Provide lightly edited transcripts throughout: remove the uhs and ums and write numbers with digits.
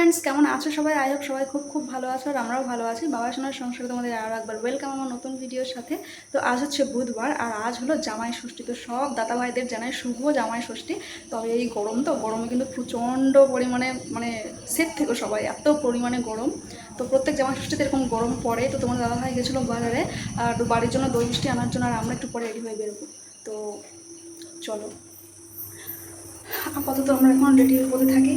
Friends, কেমন আছো সবাই? আই হোপ সবাই খুব খুব ভালো আছো আর আমরাও ভালো আছি। বাবা সোনার সংসারে তোমাদের আরও একবার ওয়েলকাম আমার নতুন ভিডিওর সাথে। তো আজ হচ্ছে বুধবার আর আজ হলো জামাই ষষ্ঠী। তো সব দাদা ভাইদের জানাই শুভ জামাই ষষ্ঠী। তবে এই গরম, তো গরমে কিন্তু প্রচণ্ড পরিমাণে মানে সেট থেকে সবাই এত পরিমাণে গরম। তো প্রত্যেক জামাই ষষ্ঠীতে এরকম গরম পড়ে। তো তোমার দাদা ভাই গেছিলো বাজারে আর বাড়ির জন্য দই মিষ্টি আনার জন্য, আর আমরা একটু পরে রেডি হয়ে বেরোবো। তো চলো, আপাতত আমরা এখন রেডি হতে থাকি।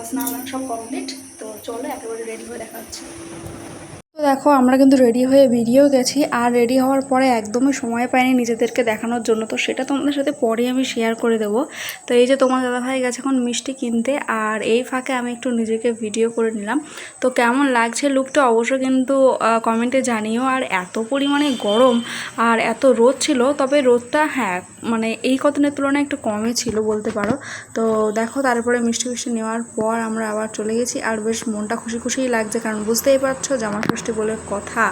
স্নান সব কমপ্লিট। তো চলো একেবারে রেডি হয়ে দেখা হচ্ছে। তো দেখো, আমরা কিন্তু রেডি হয়ে বেরিয়েও গেছি। আর রেডি হওয়ার পরে একদমই সময় পাইনি নিজেদেরকে দেখানোর জন্য, তো সেটা তোমাদের সাথে পরে আমি শেয়ার করে দেবো। তো এই যে তোমার দাদাভাই গেছে এখন মিষ্টি কিনতে, আর এই ফাঁকে আমি একটু নিজেকে ভিডিও করে নিলাম। তো কেমন লাগছে লুকটা অবশ্যই কিন্তু কমেন্টে জানিও। আর এত পরিমাণে গরম আর এত রোদ ছিল, তবে রোদটা হ্যাঁ মানে এই কদিনের তুলনায় একটু কমই ছিল বলতে পারো। তো দেখো, তারপরে মিষ্টি মিষ্টি নেওয়ার পর আমরা আবার চলে গেছি। আর বেশ মনটা খুশি খুশিই লাগছে, কারণ বুঝতেই পারছো জামা ষষ্ঠী বলে কথা।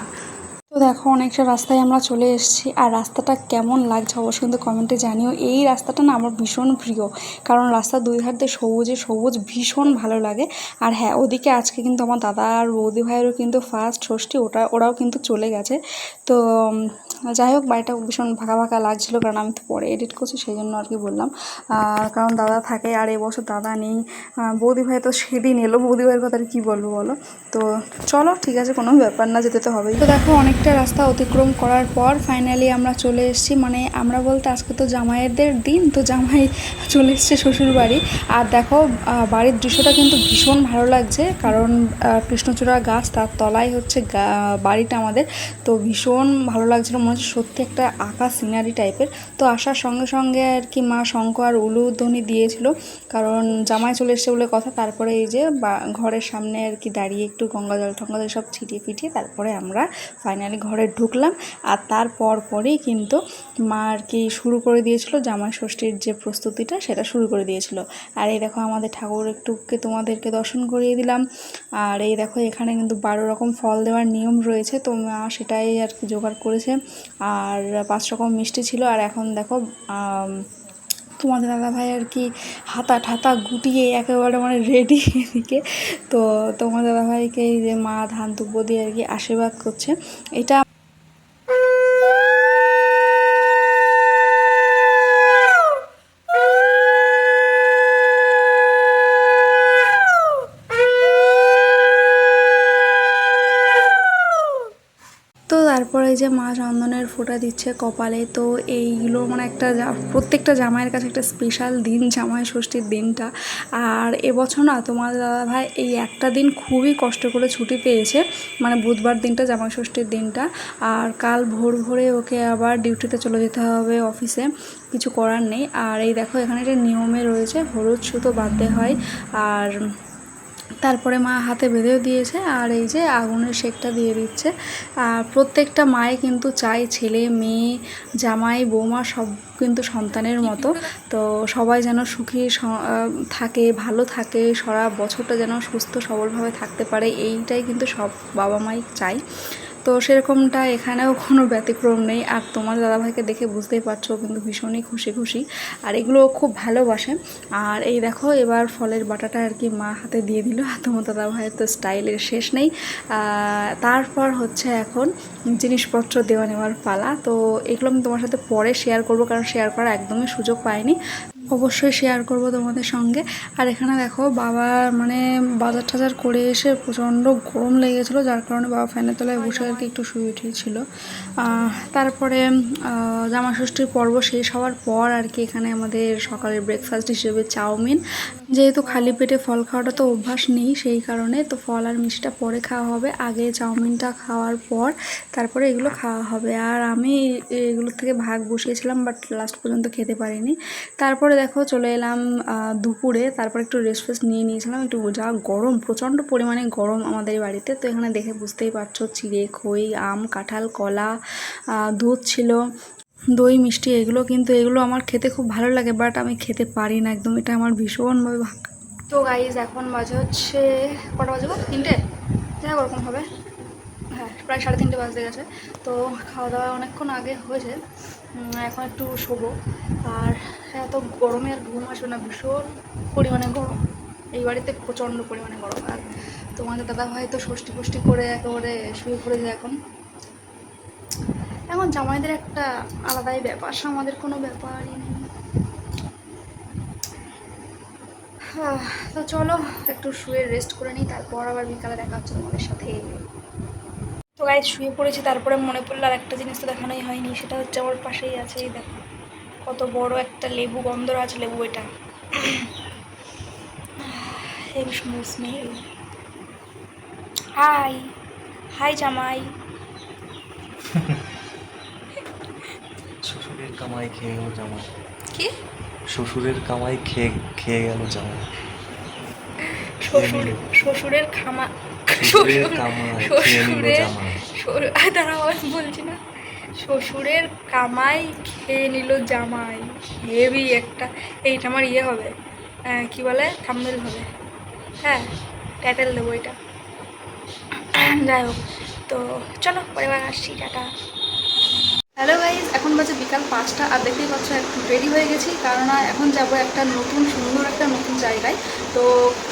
তো দেখো, অনেকটা রাস্তায় আমরা চলে এসেছি। আর রাস্তাটা কেমন লাগছে অবশ্যই কিন্তু কমেন্টে জানিও। এই রাস্তাটা না আমার ভীষণ প্রিয়, কারণ রাস্তার দুই ধার দিয়ে সবুজে সবুজ, ভীষণ ভালো লাগে। আর হ্যাঁ, ওদিকে আজকে কিন্তু আমার দাদা আর বৌদি ভাইয়েরও কিন্তু ফার্স্ট ষষ্ঠী, ওরাও কিন্তু চলে গেছে। তো যাই হোক, বাড়িটা ভীষণ ফাঁকা ফাঁকা লাগছিলো, কারণ আমি তো পরে এডিট করছি সেই জন্য আর কি বললাম। কারণ দাদা থাকে আর এবছর দাদা নেই। বৌদি ভাই তো সেদিন এলো, বৌদি ভাইয়ের কথা আর কী বলবো বলো। তো চলো, ঠিক আছে, কোনো ব্যাপার না, যেতে তো হবেই। তো দেখো, অনেকটা রাস্তা অতিক্রম করার পর ফাইনালি আমরা চলে এসেছি। মানে আমরা বলতে আজকে তো জামাইদের দিন, তো জামাই চলে এসছে শ্বশুর বাড়ি। আর দেখো, বাড়ির দৃশ্যটা কিন্তু ভীষণ ভালো লাগছে, কারণ কৃষ্ণচূড়া গাছ, তার তলায় হচ্ছে বাড়িটা আমাদের। তো ভীষণ ভালো লাগছিলো, মনে হচ্ছে সত্যি একটা আঁকা সিনারি টাইপের। তো আসার সঙ্গে সঙ্গে আর কি মা শঙ্খ আর উলুধ্বনি দিয়েছিল, কারণ জামাই চলে এসছে বলে কথা। তারপরে এই যে ঘরের সামনে আর কি দাঁড়িয়ে একটু গঙ্গা জল টঙ্গা জল সব ছিটিয়ে ফিটিয়ে তারপরে আমরা ফাইনালি ঘরে ঢুকলাম। আর তারপর পরেই কিন্তু মা আর কি শুরু করে দিয়েছিল জামাই ষষ্ঠীর যে প্রস্তুতিটা, সেটা শুরু করে দিয়েছিল। আর এই দেখো, আমাদের ঠাকুর একটুকে তোমাদেরকে দর্শন করিয়ে দিলাম। আর এই দেখো, এখানে কিন্তু 12 রকম ফল দেওয়ার নিয়ম রয়েছে, তো মা সেটাই আর কি জোগাড় করেছে। আর 5 রকম মিষ্টি ছিল। আর এখন দেখো, তোমাদের দাদাভাই আর কি হাতা ঠাতা গুটিয়ে একেবারে মানে রেডি এদিকে। তো তোমাদের দাদাভাইকে এই যে মা ধান দুব্বো দিয়ে আর কি আশীর্বাদ করছে। এটা তো তারপরে এই যে মা চন্দনের ফোঁটা দিচ্ছে কপালে। তো এইগুলো মানে একটা প্রত্যেকটা জামাইয়ের কাছে একটা স্পেশাল দিন, জামাই ষষ্ঠীর দিনটা। আর এবছর না তোমার দাদাভাই এই একটা দিন খুবই কষ্ট করে ছুটি পেয়েছে, মানে বুধবার দিনটা, জামাই ষষ্ঠীর দিনটা। আর কাল ভোর ভোরে ওকে আবার ডিউটিতে চলে যেতে হবে অফিসে, কিছু করার নেই। আর এই দেখো, এখানে একটা নিয়মে রয়েছে, হলুদ সুতো বাঁধতে হয়। আর তারপরে মা হাতে বেঁধেও দিয়েছে, আর এই যে আগুনের শেকটা দিয়ে দিচ্ছে। আর প্রত্যেকটা মায়ে কিন্তু চায় ছেলে মেয়ে জামাই বৌমা সব কিন্তু সন্তানের মতো। তো সবাই যেন সুখী থাকে, ভালো থাকে, সারা বছরটা যেন সুস্থ সবলভাবে থাকতে পারে, এইটাই কিন্তু সব বাবা মাই চায়। তো সেরকমটা এখানেও কোনো ব্যতিক্রম নেই। আর তোমার দাদাভাইকে দেখে বুঝতেই পারছো, কিন্তু ভীষণই খুশি খুশি, আর এগুলো খুব ভালোবাসে। আর এই দেখো, এবার ফলের বাটাটা আর কি মা হাতে দিয়ে দিল। আর তোমার দাদাভাইয়ের তো স্টাইলের শেষ নেই। তারপর হচ্ছে এখন জিনিসপত্র দেওয়া নেওয়ার পালা। তো এগুলো আমি তোমার সাথে পরে শেয়ার করবো, কারণ শেয়ার করার একদমই সুযোগ পাইনি। অবশ্যই শেয়ার করব তোমাদের সঙ্গে। আর এখানে দেখো, বাবা মানে বাজার টাজার করে এসে প্রচণ্ড গরম লেগেছিলো, যার কারণে বাবা ফ্যানের তলায় বসে আর কি একটু শুয়ে উঠেছিল। তারপরে জামা ষষ্ঠীর পর্ব শেষ হওয়ার পর আর কি এখানে আমাদের সকালের ব্রেকফাস্ট হিসেবে চাউমিন। যেহেতু খালি পেটে ফল খাওয়াটা তো অভ্যাস নেই, সেই কারণে তো ফল আর মিষ্টিটা পরে খাওয়া হবে, আগে চাউমিনটা খাওয়ার পর তারপরে এগুলো খাওয়া হবে। আর আমি এগুলোর থেকে ভাগ বসিয়েছিলাম, বাট লাস্ট পর্যন্ত খেতে পারিনি। তারপরে দেখো, চলে এলাম দুপুরে। তারপর একটু রেস্ট ফেস্ট নিয়ে নিয়েছিলাম, একটু যা গরম, প্রচণ্ড পরিমাণে গরম আমাদের বাড়িতে। তো এখানে দেখে বুঝতেই পারছো, চিড়ে খই আম কাঁঠাল কলা, দুধ ছিল, দই মিষ্টি, এগুলো আমার খেতে খুব ভালো লাগে, বাট আমি খেতে পারি না একদম, এটা আমার ভীষণভাবে ভাগ। তো গাইজ, এখন বাজে হচ্ছে কটা বাজে গো? 3টে, যাই ওরকম হবে, হ্যাঁ প্রায় 3:30 বাজতে গেছে। তো খাওয়া দাওয়া অনেকক্ষণ আগে হয়েছে, এখন একটু শোবো। আর এত গরমে আর ঘুম আসবে না, ভীষণ পরিমাণে গরম। এই বাড়িতে প্রচণ্ড পরিমাণে গরম। আর তোমাদের দাদাভাই তো ষষ্ঠী ফষ্ঠী করে একেবারে শুয়ে পড়েছে এখন। এখন জামাইদের একটা আলাদাই ব্যাপার, আমাদের কোনো ব্যাপারই নেই। তো চলো একটু শুয়ে রেস্ট করে নিই, তারপর আবার বিকালে দেখা হচ্ছে তোমাদের সাথে। তো গাইজ শুয়ে পড়েছি, তারপরে মনে পড়লো আর একটা জিনিস তো দেখানোই হয়নি, সেটা হচ্ছে আমার পাশেই আছে, এই দেখো কত বড় একটা লেবু, গন্ধর আছে লেবু, এটা হেভি সুন্দর স্মেল। হাই হাই জামাই। শ্বশুরের কামাই খেয়ে গেল জামাই। কি? শ্বশুরের কামাই খেয়ে গেল জামাই। শ্বশুরের খামা শ্বশুরের কামাই খেয়ে নিল জামাই। দাঁড়াও বলছি না, শ্বশুরের কামাই খেয়ে নিল জামাই। হেভি একটা, এইটা আমার ইয়ে হবে, কি বলে, থাম্বনেল হবে। হ্যাঁ, টাইটেল দেবো এটা। যাই হোক, তো চলো পরিবার আসছি, টাটা। হ্যালো গাইজ, এখন বাজে বিকাল 5টা, আর দেখতেই পাচ্ছ একটু রেডি হয়ে গেছি, কারণ এখন যাবো একটা নতুন সুন্দর একটা নতুন জায়গায়। তো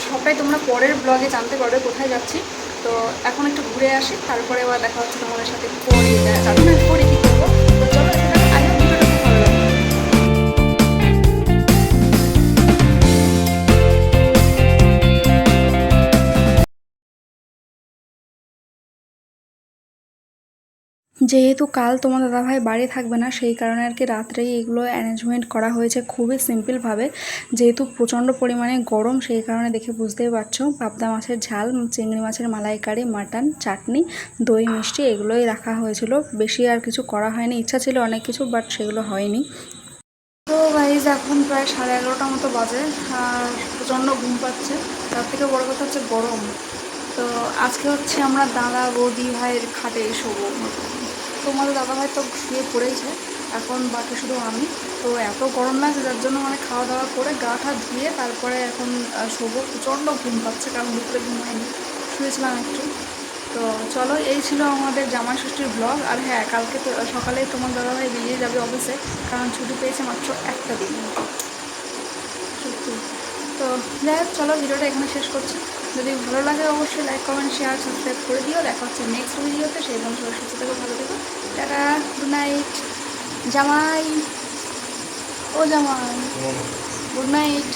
সবটাই তোমরা পরের ব্লগে জানতে পারবে কোথায় যাচ্ছি। তো এখন একটু ঘুরে আসি, তারপরে আবার দেখা হচ্ছে তোমাদের সাথে পরে, জানি না পরে কী করবো। তো চলো, আগে ভিডিওটা খুব ভালো লাগবে। যেহেতু কাল তোমার দাদাভাই বাড়ি থাকবে না, সেই কারণে আর কি রাত্রেই এগুলো অ্যারেঞ্জমেন্ট করা হয়েছে খুবই সিম্পলভাবে। যেহেতু প্রচণ্ড পরিমাণে গরম, সেই কারণে দেখে বুঝতেই পারছো, পাবদা মাছের ঝাল, চিংড়ি মাছের মালাইকারি, মাটন, চাটনি, দই, মিষ্টি এগুলোই রাখা হয়েছিল। বেশি আর কিছু করা হয়নি, ইচ্ছা ছিল অনেক কিছু, বাট সেগুলো হয়নি। তো গাইজ এখন প্রায় 11:30 মতো বাজে, আর প্রচণ্ড ঘুম পাচ্ছে। তার থেকে বড় কথা হচ্ছে গরম। তো আজকে হচ্ছে আমরা দাদা বৌদি ভাইয়ের খাটে শোবো। তোমাদের দাদাভাই তো শুয়ে পড়েছে, এখন বাকি শুধু আমি। তো এত গরম লাগছে, যার জন্য মানে খাওয়া দাওয়া করে গা ঠা ধুয়ে তারপরে এখন শোবো। প্রচণ্ড ঘুম পাচ্ছে, কারণ দুপুরে ঘুমাইনি, শুয়েছিলাম একটু। তো চলো, এই ছিল আমাদের জামাই ষষ্ঠীর ব্লগ। আর হ্যাঁ, কালকে তো সকালে তোমার দাদাভাই বেরিয়ে যাবে অফিসে, কারণ ছুটি পেয়েছে মাত্র একটা দিন, সত্যি। তো যাই হোক, চলো ভিডিওটা এখানে শেষ করছি। যদি ভালো লাগে অবশ্যই লাইক, কমেন্ট, শেয়ার, সাবস্ক্রাইব করে দিও। দেখা হচ্ছে নেক্সট ভিডিওতে, সেই বন্ধু সুস্থ থেকো, ভালো থেকো, টাটা, গুড নাইট। জামাই, ও জামাই, গুড নাইট।